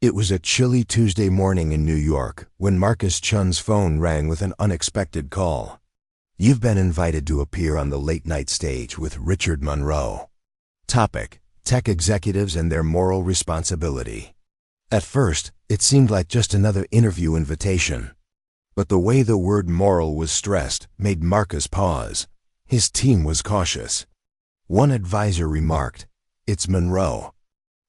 It was a chilly Tuesday morning in New York when Marcus Chun's phone rang with an unexpected call. "You've been invited to appear on the late-night stage with Richard Monroe. Topic: Tech executives and their moral responsibility." At first, it seemed like just another interview invitation. But the way the word moral was stressed made Marcus pause. His team was cautious. One advisor remarked, "It's Monroe.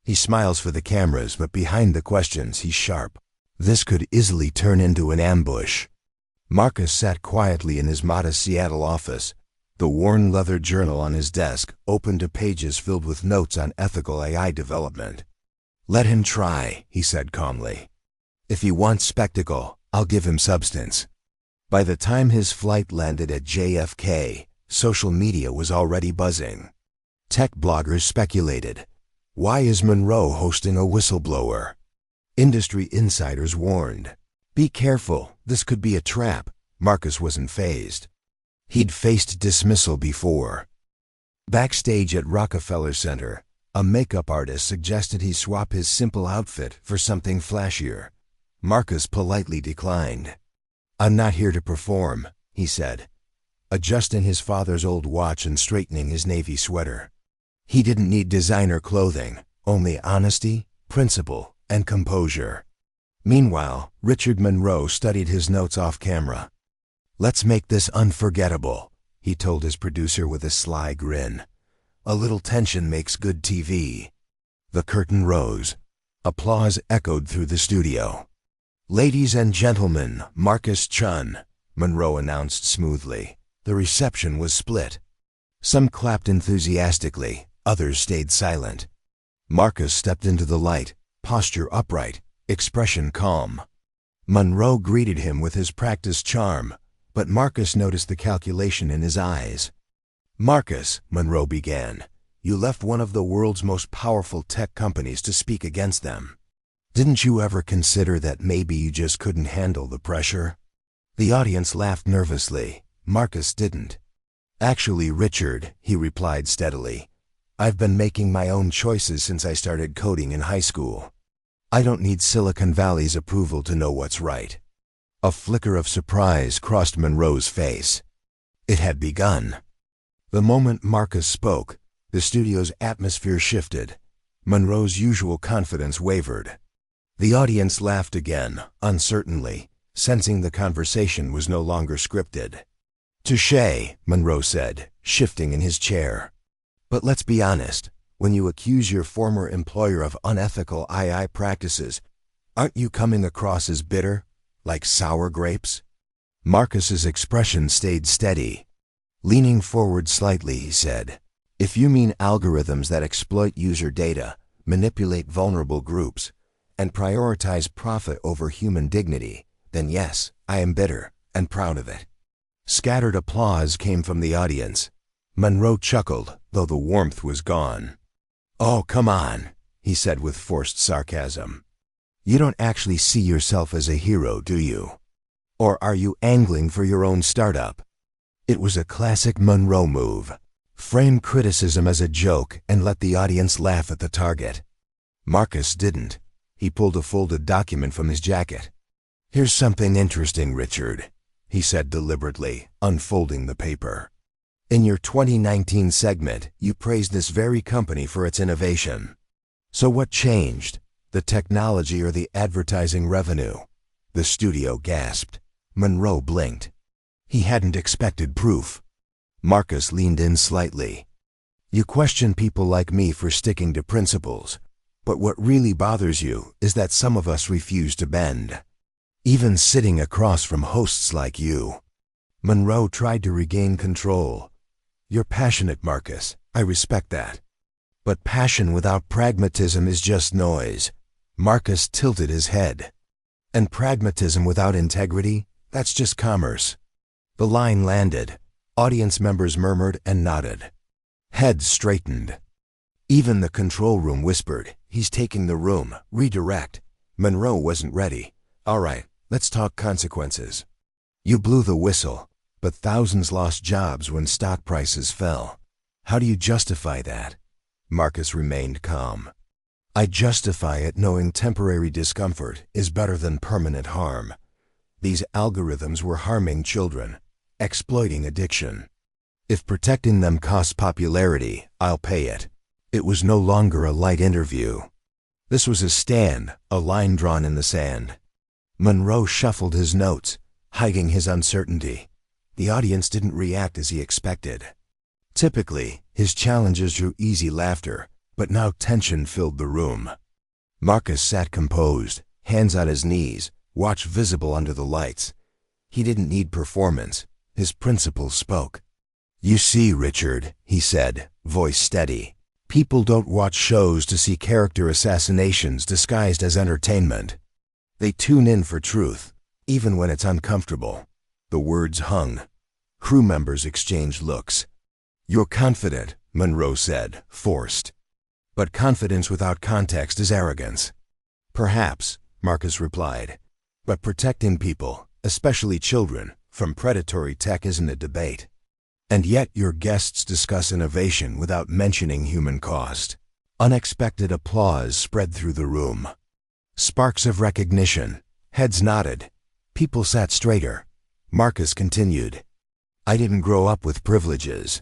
He smiles for the cameras, but behind the questions he's sharp. This could easily turn into an ambush." Marcus sat quietly in his modest Seattle office, the worn leather journal on his desk open to pages filled with notes on ethical AI development. "Let him try," he said calmly. "If he wants spectacle, I'll give him substance." By the time his flight landed at JFK, social media was already buzzing. Tech bloggers speculated, "Why is Monroe hosting a whistleblower?" Industry insiders warned, "Be careful, this could be a trap." Marcus wasn't fazed. He'd faced dismissal before. Backstage at Rockefeller Center, a makeup artist suggested he swap his simple outfit for something flashier. Marcus politely declined. "I'm not here to perform," he said, adjusting his father's old watch and straightening his navy sweater. He didn't need designer clothing, only honesty, principle, and composure. Meanwhile, Richard Monroe studied his notes off camera. "Let's make this unforgettable," he told his producer with a sly grin. "A little tension makes good TV." The curtain rose. Applause echoed through the studio. "Ladies and gentlemen, Marcus Chun," Monroe announced smoothly. The reception was split. Some clapped enthusiastically, others stayed silent. Marcus stepped into the light, posture upright, expression calm. Monroe greeted him with his practiced charm, but Marcus noticed the calculation in his eyes. "Marcus," Monroe began, "you left one of the world's most powerful tech companies to speak against them. Didn't you ever consider that maybe you just couldn't handle the pressure?" The audience laughed nervously. Marcus didn't. "Actually, Richard," he replied steadily, "I've been making my own choices since I started coding in high school. I don't need Silicon Valley's approval to know what's right." A flicker of surprise crossed Monroe's face. It had begun. The moment Marcus spoke, the studio's atmosphere shifted. Monroe's usual confidence wavered. The audience laughed again, uncertainly, sensing the conversation was no longer scripted. "Touché," Monroe said, shifting in his chair. "But let's be honest, when you accuse your former employer of unethical AI practices, aren't you coming across as bitter, like sour grapes?" Marcus's expression stayed steady. Leaning forward slightly, he said, "If you mean algorithms that exploit user data, manipulate vulnerable groups, and prioritize profit over human dignity, then yes, I am bitter, and proud of it." Scattered applause came from the audience. Monroe chuckled, though the warmth was gone. "Oh, come on," he said with forced sarcasm. "You don't actually see yourself as a hero, do you? Or are you angling for your own startup?" It was a classic Monroe move. Frame criticism as a joke and let the audience laugh at the target. Marcus didn't. He pulled a folded document from his jacket. "Here's something interesting, Richard," he said deliberately, unfolding the paper. "In your 2019 segment, you praised this very company for its innovation. So what changed? The technology or the advertising revenue?" The studio gasped. Monroe blinked. He hadn't expected proof. Marcus leaned in slightly. "You question people like me for sticking to principles, but what really bothers you is that some of us refuse to bend. Even sitting across from hosts like you." Monroe tried to regain control. "You're passionate, Marcus. I respect that. But passion without pragmatism is just noise." Marcus tilted his head. "And pragmatism without integrity? That's just commerce." The line landed. Audience members murmured and nodded. Heads straightened. Even the control room whispered, "He's taking the room. Redirect." Monroe wasn't ready. "All right, let's talk consequences. You blew the whistle, but thousands lost jobs when stock prices fell. How do you justify that?" Marcus remained calm. I justify it knowing temporary discomfort is better than permanent harm. These algorithms were harming children, exploiting addiction. If protecting them costs popularity, I'll pay it. It was no longer a light interview. This was a stand, a line drawn in the sand. Monroe shuffled his notes, hiding his uncertainty. The audience didn't react as he expected. Typically, his challenges drew easy laughter, but now tension filled the room. Marcus sat composed, hands on his knees, watch visible under the lights. He didn't need performance. His principles spoke. "You see, Richard," he said, voice steady, "people don't watch shows to see character assassinations disguised as entertainment. They tune in for truth, even when it's uncomfortable." The words hung. Crew members exchanged looks. "You're confident," Monroe said, forced. "But confidence without context is arrogance." "Perhaps," Marcus replied. "But protecting people, especially children, from predatory tech isn't a debate. And yet your guests discuss innovation without mentioning human cost." Unexpected applause spread through the room. Sparks of recognition. Heads nodded. People sat straighter. Marcus continued. "I didn't grow up with privileges.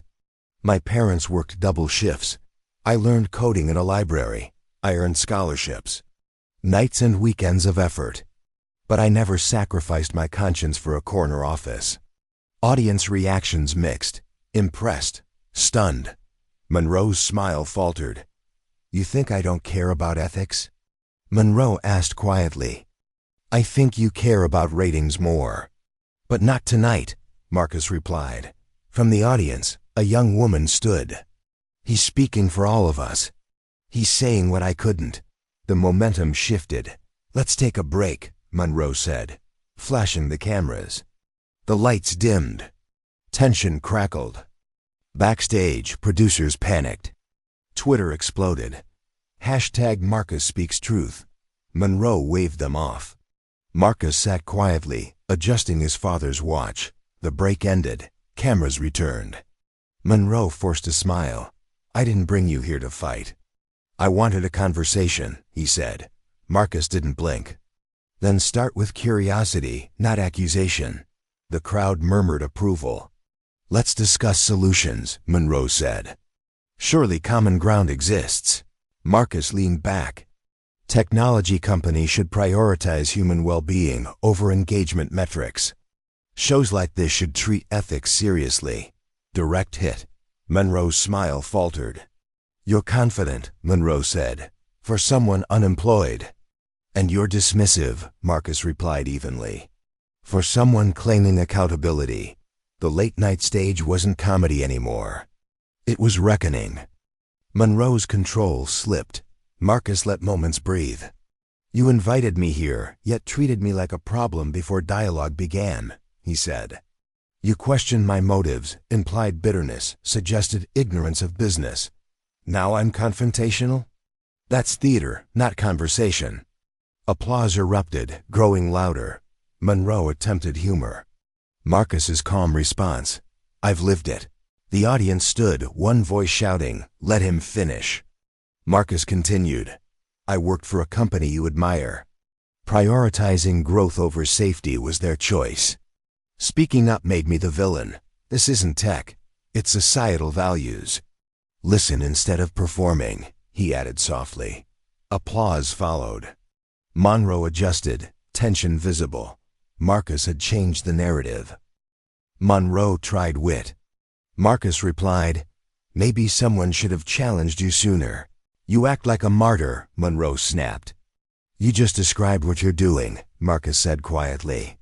My parents worked double shifts. I learned coding in a library. I earned scholarships. Nights and weekends of effort. But I never sacrificed my conscience for a corner office." Audience reactions mixed. Impressed. Stunned. Monroe's smile faltered. "You think I don't care about ethics?" Monroe asked quietly. "I think you care about ratings more." "But not tonight," Marcus replied. From the audience, a young woman stood. "He's speaking for all of us. He's saying what I couldn't." The momentum shifted. "Let's take a break," Monroe said, flashing the cameras. The lights dimmed. Tension crackled. Backstage, producers panicked. Twitter exploded. Hashtag Marcus speaks truth. Monroe waved them off. Marcus sat quietly, adjusting his father's watch. The break ended. Cameras returned. Monroe forced a smile. "I didn't bring you here to fight. I wanted a conversation," he said. Marcus didn't blink. "Then start with curiosity, not accusation." The crowd murmured approval. "Let's discuss solutions," Monroe said. "Surely common ground exists." Marcus leaned back. "Technology companies should prioritize human well-being over engagement metrics. Shows like this should treat ethics seriously." Direct hit. Monroe's smile faltered. "You're confident," Monroe said, "for someone unemployed." "And you're dismissive," Marcus replied evenly. "For someone claiming accountability." The late-night stage wasn't comedy anymore. It was reckoning. Monroe's control slipped. Marcus let moments breathe. "You invited me here, yet treated me like a problem before dialogue began," he said. "You questioned my motives, implied bitterness, suggested ignorance of business. Now I'm confrontational? That's theater, not conversation." Applause erupted, growing louder. Monroe attempted humor. Marcus's calm response. "I've lived it." The audience stood, one voice shouting, "Let him finish." Marcus continued. "I worked for a company you admire. Prioritizing growth over safety was their choice. Speaking up made me the villain. This isn't tech. It's societal values. Listen instead of performing," he added softly. Applause followed. Monroe adjusted, tension visible. Marcus had changed the narrative. Monroe tried wit. Marcus replied, "Maybe someone should have challenged you sooner." "You act like a martyr," Monroe snapped. "You just described what you're doing," Marcus said quietly.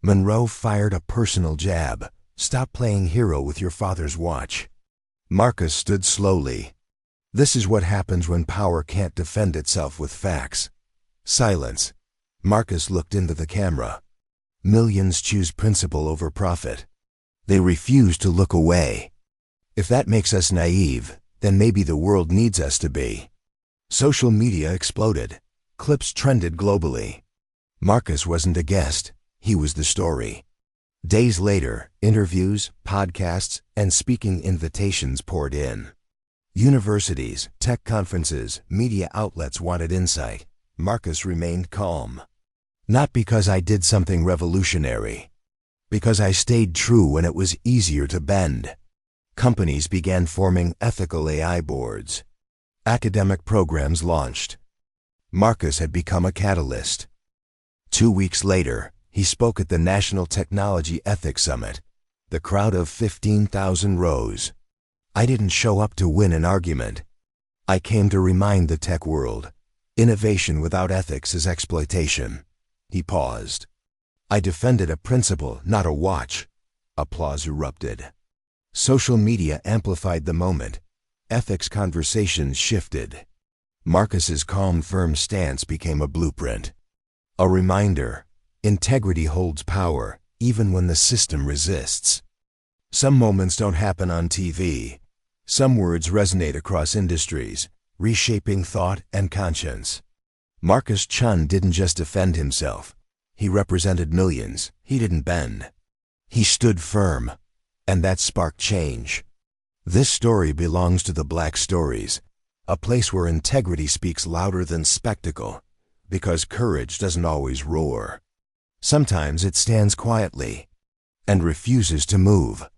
Monroe fired a personal jab. "Stop playing hero with your father's watch." Marcus stood slowly. This is what happens when power can't defend itself with facts. Silence. Marcus looked into the camera. Millions choose principle over profit. They refuse to look away. If that makes us naive, then maybe the world needs us to be. Social media exploded. Clips trended globally. Marcus wasn't a guest. He was the story. Days later, interviews, podcasts, and speaking invitations poured in. Universities, tech conferences, media outlets wanted insight. Marcus remained calm. Not because I did something revolutionary, because I stayed true when it was easier to bend. Companies began forming ethical AI boards. Academic programs launched. Marcus had become a catalyst. 2 weeks later, he spoke at the National Technology Ethics Summit. The crowd of 15,000 rose. I didn't show up to win an argument. I came to remind the tech world, innovation without ethics is exploitation. He paused. I defended a principle, not a watch. Applause erupted. Social media amplified the moment. Ethics conversations shifted. Marcus's calm, firm stance became a blueprint. A reminder, integrity holds power, even when the system resists. Some moments don't happen on TV. Some words resonate across industries, reshaping thought and conscience. Marcus Chun didn't just defend himself. He represented millions. He didn't bend. He stood firm, and that sparked change. This story belongs to the Black Stories, a place where integrity speaks louder than spectacle, because courage doesn't always roar. Sometimes it stands quietly and refuses to move.